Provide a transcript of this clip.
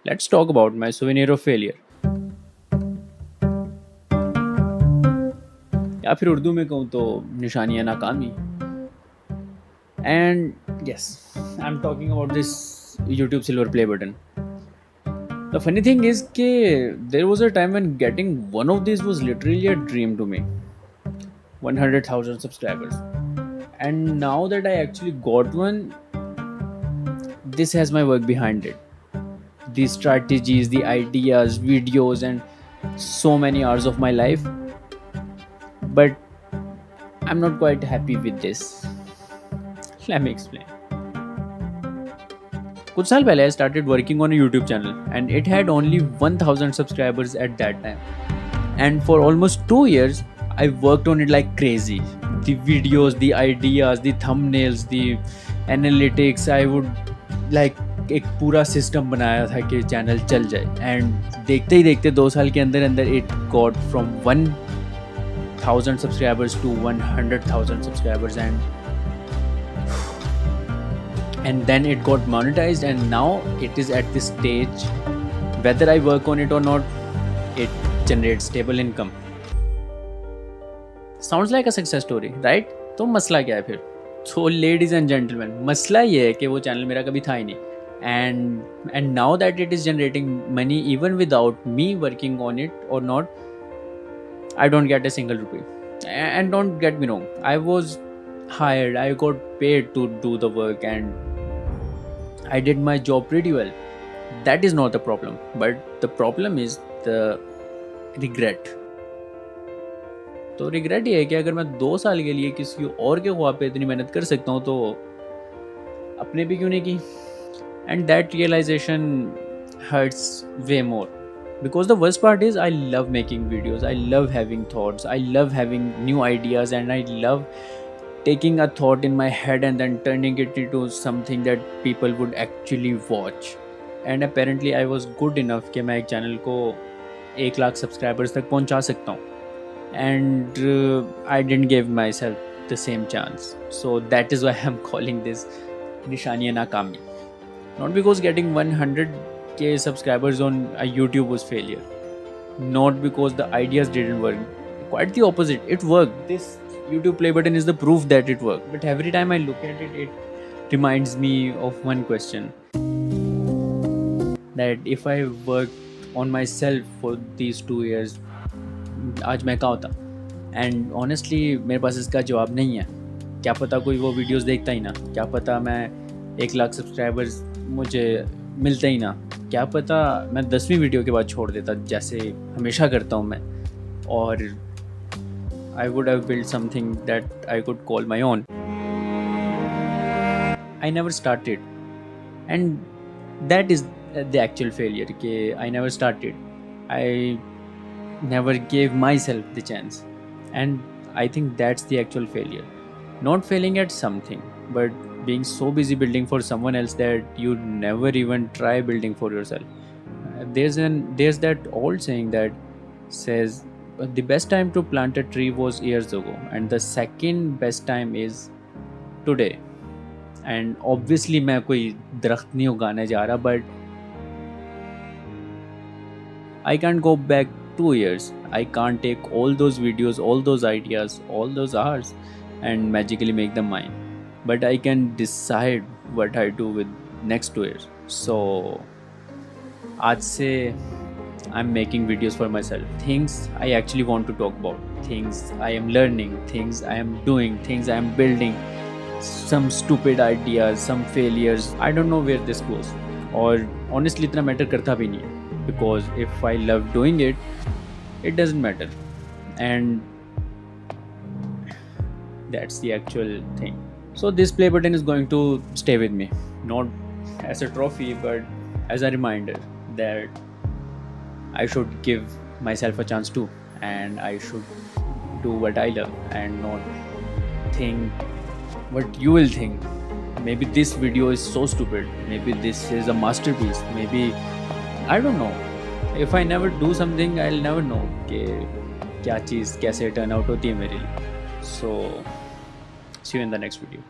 Let's talk about my souvenir of failure. या फिर उर्दू में कहूँ तो निशानियाँ नाकामी. And yes, I'm talking about this YouTube silver play button. The funny thing is that there was a time when getting one of these was literally a dream to me. 100,000 subscribers. And now that I actually got one, this has my work behind it. The strategies, the ideas, videos, and so many hours of my life. But I'm not quite happy with this. Let me explain. कुछ साल पहले I started working on a YouTube channel and it had only 1000 subscribers at that time. And for almost 2 years, I worked on it like crazy. The videos, the ideas, the thumbnails, the analytics, I would like एक पूरा system बनाया था कि channel चल जाए and देखते ही देखते 2 साल के अंदर अंदर it got from 1000 subscribers to 100,000 subscribers and then it got monetized and now it is at this stage whether I work on it or not it generates stable income. Sounds like a success story, right? तो मसला क्या है फिर? So ladies and gentlemen, मसला ये है कि वो चैनल मेरा कभी था ही नहीं and now that it is generating money even without me working on it or not, I don't get a single rupee. And don't get me wrong, I was hired, I got paid to do the work and I did my job pretty well. That is not the problem, but the problem is the regret. तो regret ये है कि अगर मैं 2 साल के लिए किसी और के ख्वाब पे इतनी मेहनत कर सकता हूँ तो अपने भी क्यों नहीं की. And that realisation hurts way more because the worst part is I love making videos, I love having thoughts, I love having new ideas, and I love taking a thought in my head and then turning it into something that people would actually watch. And apparently I was good enough कि मैं एक channel को 1 lakh subscribers तक पहुंचा सकता हूँ. And I didn't give myself the same chance. So that is why I'm calling this Nishaniya Nakami. Not because getting 100k subscribers on a YouTube was failure. Not because the ideas didn't work. Quite the opposite. It worked. This YouTube play button is the proof that it worked. But every time I look at it, it reminds me of one question. That if I worked on myself for these 2 years, आज मैं कहाँ होता. And honestly मेरे पास इसका जवाब नहीं है. क्या पता कोई वो वीडियोस देखता ही ना, क्या पता मैं 1 लाख सब्सक्राइबर्स मुझे मिलते ही ना, क्या पता मैं 10वीं वीडियो के बाद छोड़ देता जैसे हमेशा करता हूँ मैं, और I would have build something that I could call my own. I never started and that is the actual failure कि I never started. I never gave myself the chance, and I think that's the actual failure. Not failing at something, but being so busy building for someone else that you never even try building for yourself. There's that old saying that says the best time to plant a tree was years ago and the second best time is today. And obviously मैं कोई दरख्त नहीं उगाने जा रहा, but I can't go back 2 years. I can't take all those videos, all those ideas, all those hours and magically make them mine. But I can decide what I do with next 2 years. So आज से I'm making videos for myself. Things I actually want to talk about. Things I am learning. Things I am doing. Things I am building. Some stupid ideas, some failures. I don't know where this goes. और honestly इतना matter करता भी नहीं है. Because if I love doing it, it doesn't matter. And that's the actual thing. So this play button is going to stay with me. Not as a trophy, but as a reminder that I should give myself a chance too. And I should do what I love and not think what you will think. Maybe this video is so stupid. Maybe this is a masterpiece. Maybe I don't know. If I never do something, I'll never know कि क्या चीज़ कैसे turn out होती है मेरे लिए. So see you in the next video.